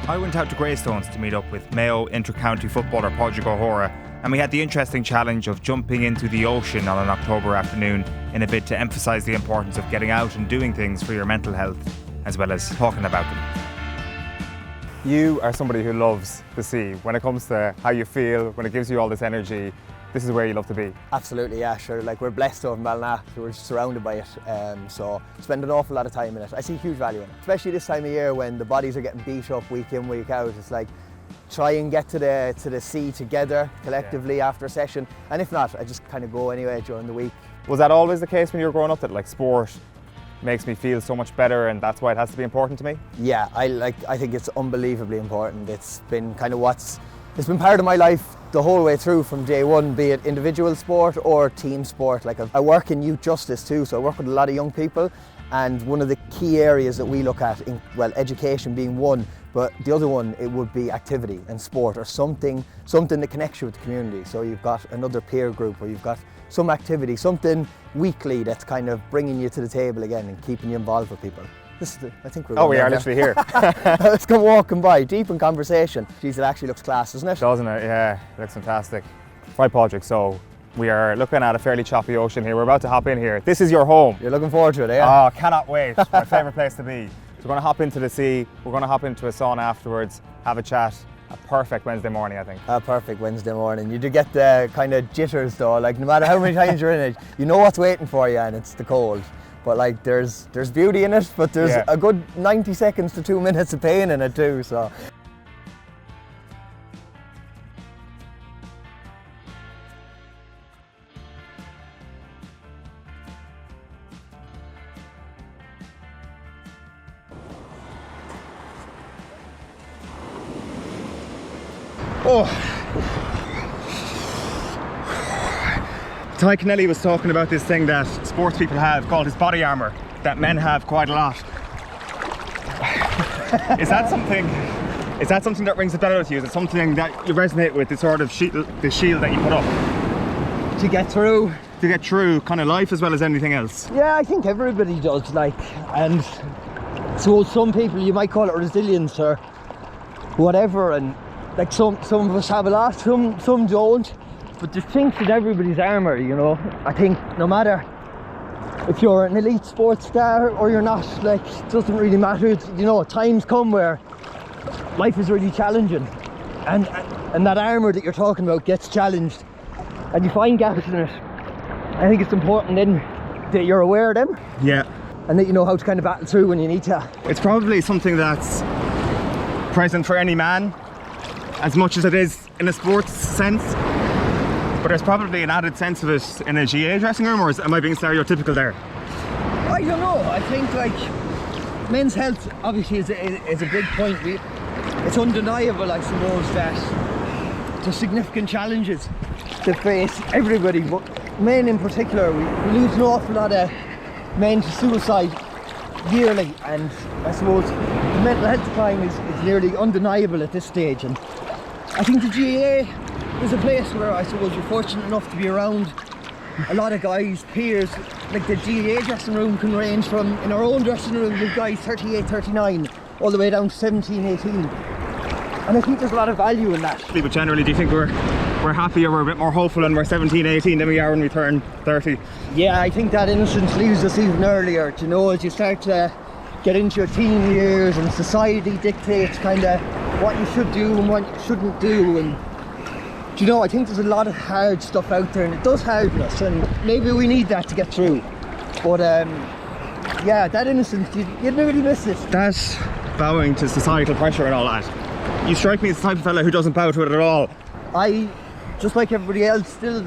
I went out to Greystones to meet up with Mayo inter-county footballer Padraig O'Hora, and we had the interesting challenge of jumping into the ocean on an October afternoon in a bid to emphasise the importance of getting out and doing things for your mental health, as well as talking about them. You are somebody who loves the sea. When it comes to how you feel, when it gives you all this energy, this is where you love to be. Absolutely, yeah, sure. Like, we're blessed over in Ballina, we're surrounded by it, so spend an awful lot of time in it. I see huge value in it, especially this time of year when the bodies are getting beat up week in, week out. It's like, try and get to the sea together collectively after a session, and if not, I just kind of go anyway during the week. Was that always the case when you were growing up, that like sport makes me feel so much better and that's why it has to be important to me? Yeah, I think it's unbelievably important. It's been kind of it's been part of my life the whole way through from day one, be it individual sport or team sport. Like, I work in youth justice too, so I work with a lot of young people, and one of the key areas that we look at, education being one, but the other one, it would be activity and sport, or something that connects you with the community. So you've got another peer group, or you've got some activity, something weekly that's kind of bringing you to the table again and keeping you involved with people. I think we're we are literally here. Let's go walking by, deep in conversation. Geez, it actually looks class, doesn't it? Doesn't it? Yeah, it looks fantastic. Right, Padraig, so we are looking at a fairly choppy ocean here. We're about to hop in here. This is your home. You're looking forward to it, yeah? Oh, cannot wait. My favourite place to be. So we're going to hop into the sea. We're going to hop into a sauna afterwards, have a chat. A perfect Wednesday morning, I think. A perfect Wednesday morning. You do get the kind of jitters though, like no matter how many times you're in it, you know what's waiting for you, and it's the cold. But like there's beauty in it, but there's a good 90 seconds to 2 minutes of pain in it too, so. Ty Kennelly was talking about this thing that sports people have called his body armour, that men have quite a lot. Is that something that rings a bell with you? Is it something that you resonate with, the sort of the shield that you put up? To get through kind of life as well as anything else? Yeah, I think everybody does, and so some people, you might call it resilience or whatever, and like some of us have a lot, some don't. But there's chinks in everybody's armour, you know. I think no matter if you're an elite sports star or you're not, like, it doesn't really matter. You know, times come where life is really challenging, and that armour that you're talking about gets challenged, and you find gaps in it. I think it's important then that you're aware of them. Yeah. And that you know how to kind of battle through when you need to. It's probably something that's present for any man, as much as it is in a sports sense. But there's probably an added sense of it in a GA dressing room, or am I being stereotypical there? I don't know. I think like men's health obviously is a big point. It's undeniable, I suppose, that there's significant challenges that face everybody, but men in particular. We lose an awful lot of men to suicide yearly, and I suppose the mental health decline is nearly undeniable at this stage. And I think the GA is a place where I suppose you're fortunate enough to be around a lot of guys, peers. Like the GA dressing room can range from, in our own dressing room, with guys 38, 39, all the way down to 17, 18. And I think there's a lot of value in that. But generally, do you think we're happier, we're a bit more hopeful when we're 17, 18 than we are when we turn 30? Yeah, I think that innocence leaves us even earlier. You know, as you start to get into your teen years and society dictates kind of what you should do and what you shouldn't do, and you know, I think there's a lot of hard stuff out there, and it does harden us, and maybe we need that to get through. But yeah, that innocence, you'd really miss it. That bowing to societal pressure and all that, you strike me as the type of fella who doesn't bow to it at all. I, just like everybody else, still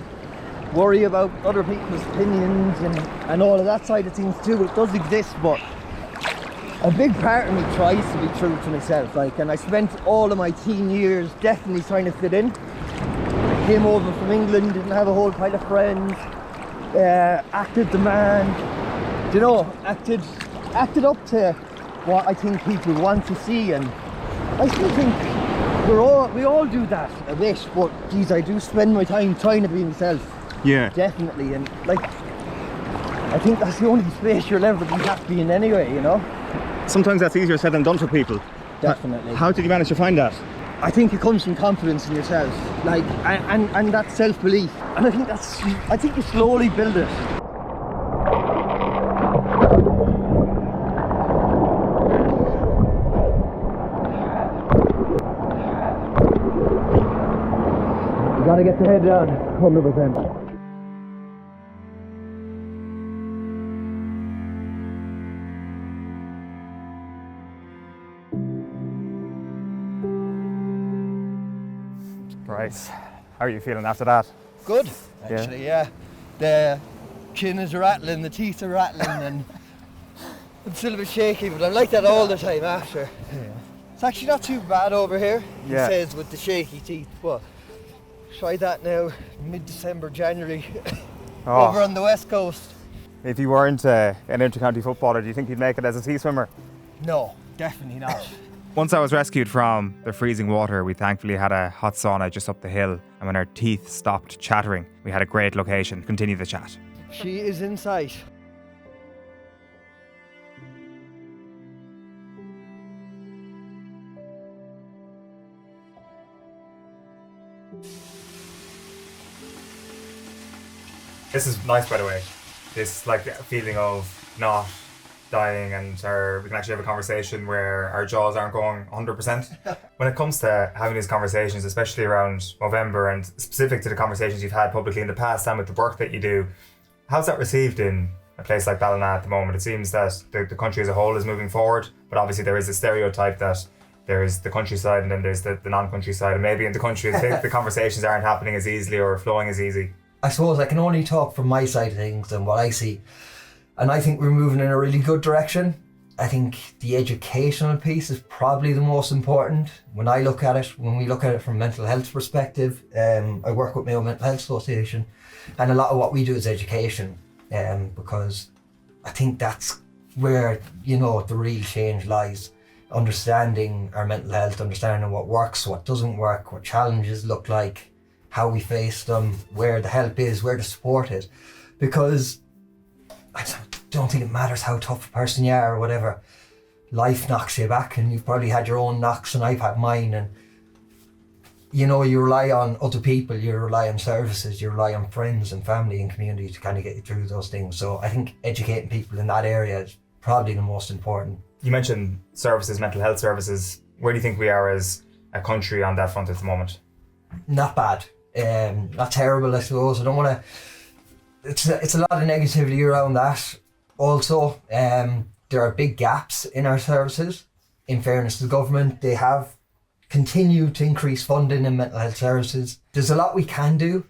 worry about other people's opinions and all of that side of things too. It does exist, but a big part of me tries to be true to myself, like, and I spent all of my teen years definitely trying to fit in. I came over from England, didn't have a whole pile of friends, acted the man, you know, acted up to what I think people want to see, and I still think we all do that a bit, but geez, I do spend my time trying to be myself. Yeah. Definitely, and like, I think that's the only space you'll ever be happy in anyway, you know? Sometimes that's easier said than done for people. definitely. How did you manage to find that? I think it comes from confidence in yourself, like, and that self-belief. And I think you slowly build it. You gotta get the head down, 100%. Right. How are you feeling after that? Good, actually, yeah. The chin is rattling, the teeth are rattling, and I'm still a bit shaky, but I'm like that all the time after. Yeah. It's actually not too bad over here, he says, with the shaky teeth, but try that now, mid-December, January, over on the west coast. If you weren't an inter-county footballer, do you think you'd make it as a sea swimmer? No, definitely not. Once I was rescued from the freezing water, we thankfully had a hot sauna just up the hill, and when our teeth stopped chattering, we had a great location. Continue the chat. She is in sight. This is nice, by the way. This like feeling of not dying, and we can actually have a conversation where our jaws aren't going 100%. When it comes to having these conversations, especially around Movember and specific to the conversations you've had publicly in the past and with the work that you do, how's that received in a place like Ballina at the moment? It seems that the country as a whole is moving forward, but obviously there is a stereotype that there's the countryside and then there's the non-countryside, and maybe in the country the conversations aren't happening as easily or flowing as easy. I suppose I can only talk from my side of things and what I see. And I think we're moving in a really good direction. I think the educational piece is probably the most important. When we look at it from a mental health perspective, I work with Mayo Mental Health Association, and a lot of what we do is education, because I think that's where, the real change lies. Understanding our mental health, understanding what works, what doesn't work, what challenges look like, how we face them, where the help is, where the support is. Because I don't think it matters how tough a person you are or whatever. Life knocks you back, and you've probably had your own knocks, and I've had mine. And you rely on other people, you rely on services, you rely on friends and family and community to kind of get you through those things. So I think educating people in that area is probably the most important. You mentioned services, mental health services. Where do you think we are as a country on that front at the moment? Not bad. Not terrible, I suppose. I don't want to. It's a lot of negativity around that. Also, there are big gaps in our services. In fairness to the government, they have continued to increase funding in mental health services. There's a lot we can do.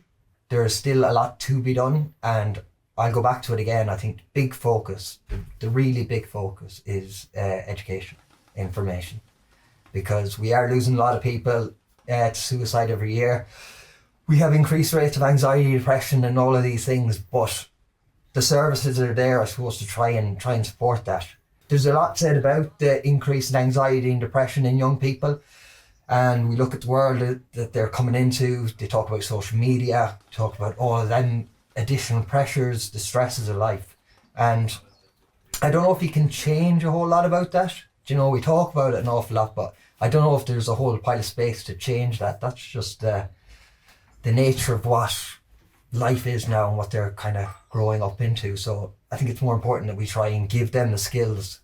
There is still a lot to be done, and I'll go back to it again. I think big focus, the really big focus is education, information, because we are losing a lot of people to suicide every year. We have increased rates of anxiety, depression, and all of these things, but the services are there, I suppose, to try and support that. There's a lot said about the increase in anxiety and depression in young people, and we look at the world that they're coming into. They talk about social media, talk about all of them additional pressures, the stresses of life, and I don't know if you can change a whole lot about that. We talk about it an awful lot, but I don't know if there's a whole pile of space to change that. That's just the nature of what life is now and what they're kind of growing up into. So I think it's more important that we try and give them the skills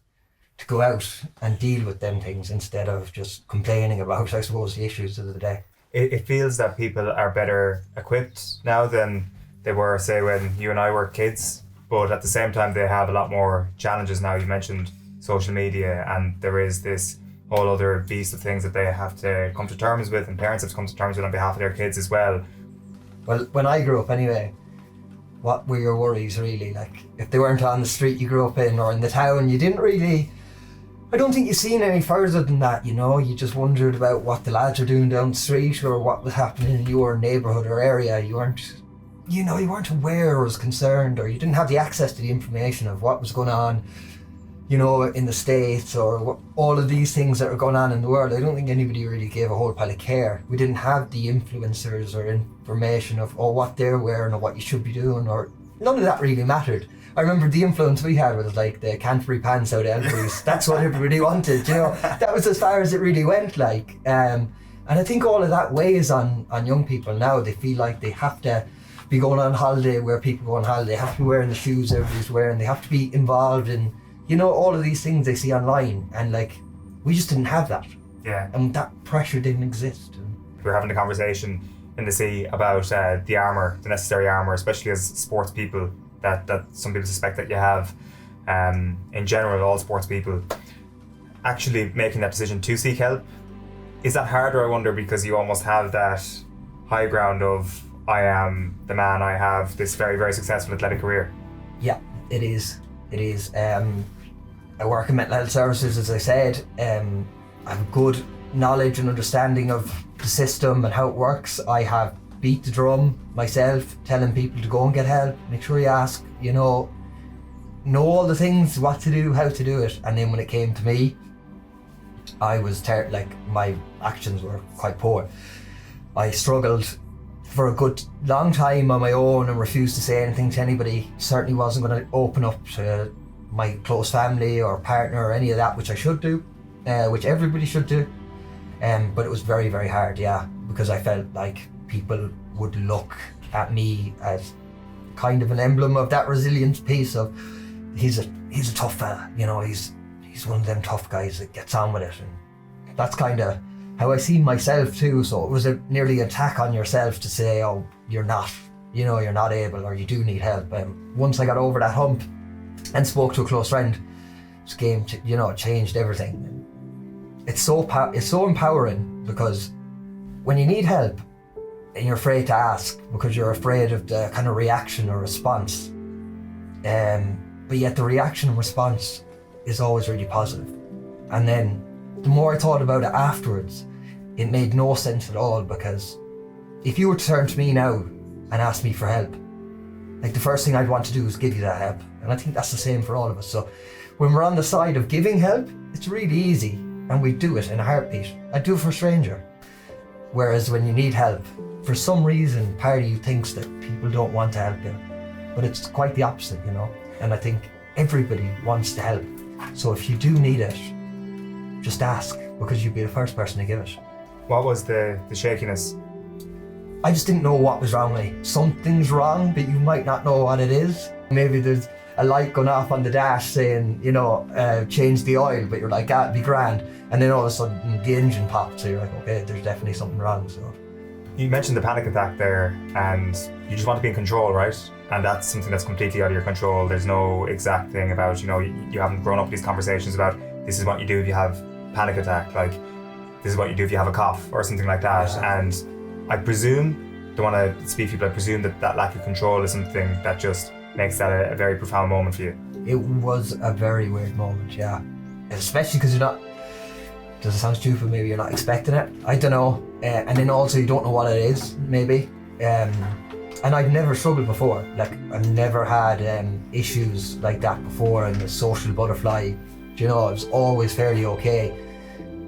to go out and deal with them things instead of just complaining about, I suppose, the issues of the day. It feels that people are better equipped now than they were, say, when you and I were kids, but at the same time they have a lot more challenges now. You mentioned social media, and there is this whole other beast of things that they have to come to terms with, and parents have to come to terms with on behalf of their kids as well. Well, when I grew up anyway, what were your worries really? Like, if they weren't on the street you grew up in or in the town, you didn't really, I don't think you've seen any further than that, you just wondered about what the lads were doing down the street or what was happening in your neighbourhood or area. You weren't aware or was concerned, or you didn't have the access to the information of what was going on in the States or all of these things that are going on in the world. I don't think anybody really gave a whole pile of care. We didn't have the influencers or information of what they're wearing or what you should be doing, or none of that really mattered. I remember the influence we had was like the Canterbury pants out of Elbury's. That's what everybody wanted, you know. That was as far as it really went, like. And I think all of that weighs on young people now. They feel like they have to be going on holiday where people go on holiday. They have to be wearing the shoes everybody's wearing. They have to be involved in, you know, all of these things they see online. And like, we just didn't have that. Yeah. And that pressure didn't exist. We're having a conversation in the sea about the armour, the necessary armour, especially as sports people, that some people suspect that you have. In general, all sports people, actually making that decision to seek help, is that harder, I wonder, because you almost have that high ground of, I am the man, I have this very, very successful athletic career? Yeah, it is. It is. I work in mental health services, as I said. I have good knowledge and understanding of the system and how it works. I have beat the drum myself, telling people to go and get help, make sure you ask, you know all the things, what to do, how to do it. And then when it came to me, I was my actions were quite poor. I struggled for a good long time on my own and refused to say anything to anybody. Certainly wasn't going to open up to my close family or partner or any of that, which I should do, which everybody should do. But it was very, very hard, yeah, because I felt like people would look at me as kind of an emblem of that resilience piece of, he's a tough fella, you know, he's one of them tough guys that gets on with it. And that's kind of how I see myself too. So it was nearly an attack on yourself to say, oh, you're not able, or you do need help. Once I got over that hump and spoke to a close friend, this game, it changed everything. It's so empowering, because when you need help and you're afraid to ask because you're afraid of the kind of reaction or response, but yet the reaction and response is always really positive. And then the more I thought about it afterwards, it made no sense at all, because if you were to turn to me now and ask me for help, like, the first thing I'd want to do is give you that help. And I think that's the same for all of us. So when we're on the side of giving help, it's really easy, and we do it in a heartbeat. I'd do it for a stranger. Whereas when you need help, for some reason, part of you thinks that people don't want to help you. But it's quite the opposite, you know? And I think everybody wants to help. So if you do need it, just ask, because you'd be the first person to give it. What was the shakiness? I just didn't know what was wrong with me. Something's wrong, but you might not know what it is. Maybe there's a light going off on the dash saying, change the oil, but you're like, it'd be grand. And then all of a sudden the engine popped, so you're like, okay, there's definitely something wrong. So you mentioned the panic attack there, and you just want to be in control, right? And that's something that's completely out of your control. There's no exact thing about, you haven't grown up with these conversations about, this is what you do if you have panic attack, like, this is what you do if you have a cough or something like that. Yeah. And I presume, don't want to speak for you, but I presume that lack of control is something that just makes that a very profound moment for you. It was a very weird moment, yeah. Especially because does it sound stupid, maybe you're not expecting it, I don't know. And then also you don't know what it is, maybe. And I've never struggled before. Like, I've never had issues like that before, and the social butterfly, it was always fairly okay.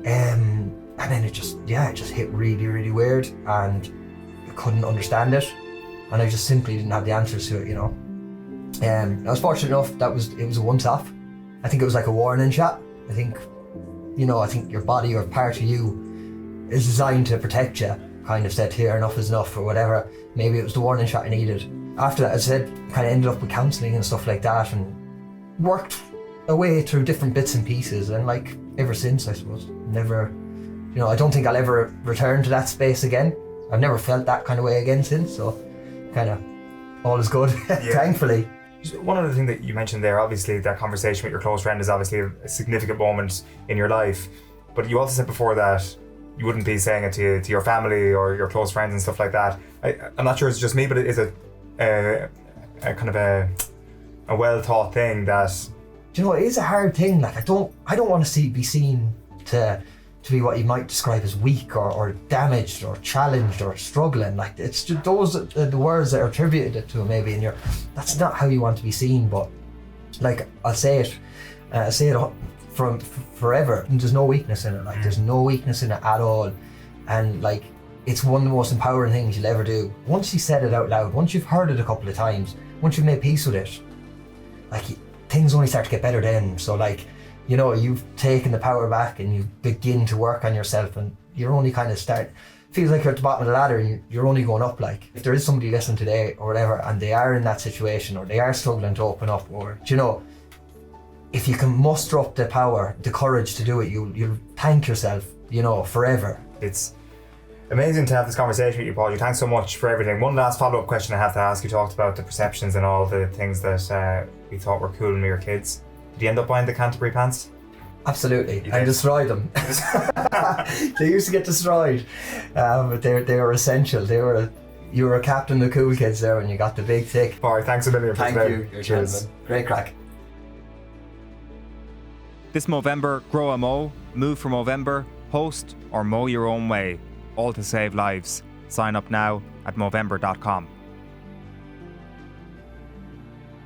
And then it just hit really, really weird, and I couldn't understand it, and I just simply didn't have the answers to it, I was fortunate enough it was a once-off. I think it was like a warning shot. I think your body or part of you is designed to protect you, kind of said, here, enough is enough, or whatever. Maybe it was the warning shot I needed. After that, as I said, kind of ended up with counselling and stuff like that, and worked away through different bits and pieces, and like, ever since, I suppose, never, I don't think I'll ever return to that space again. I've never felt that kind of way again since, so kind of all is good, yeah. Thankfully. One other thing that you mentioned there, obviously that conversation with your close friend is obviously a significant moment in your life, but you also said before that you wouldn't be saying it to your family or your close friends and stuff like that. I'm not sure it's just me, but it is a kind of a well thought thing that, it is a hard thing. Like, I don't want to be seen to be what you might describe as weak or damaged or challenged or struggling. Like, it's just those are the words that are attributed to it maybe, and that's not how you want to be seen. But like, I'll say it from forever, and there's no weakness in it. Like, there's no weakness in it at all, and like, it's one of the most empowering things you'll ever do. Once you said it out loud, once you've heard it a couple of times, once you've made peace with it, like things only start to get better then. So like, you know, you've taken the power back and you begin to work on yourself, and you're only kind of feels like you're at the bottom of the ladder and you're only going up. Like, if there is somebody listening today or whatever, and they are in that situation, or they are struggling to open up, or, you know, if you can muster up the power, the courage to do it, you'll thank yourself, you know, forever. It's amazing to have this conversation with you, Paul. Thanks so much for everything. One last follow-up question I have to ask. You talked about the perceptions and all the things that we thought were cool when we were kids. Did you end up buying the Canterbury pants? Absolutely, and destroy them. They used to get destroyed, but they were essential. You were a captain of the cool kids there when you got the big thick. Paul, thanks a million for today. Thank you, you're gentlemen. Great crack. This Movember, grow a mow, move for Movember, host or mow your own way, all to save lives. Sign up now at Movember.com.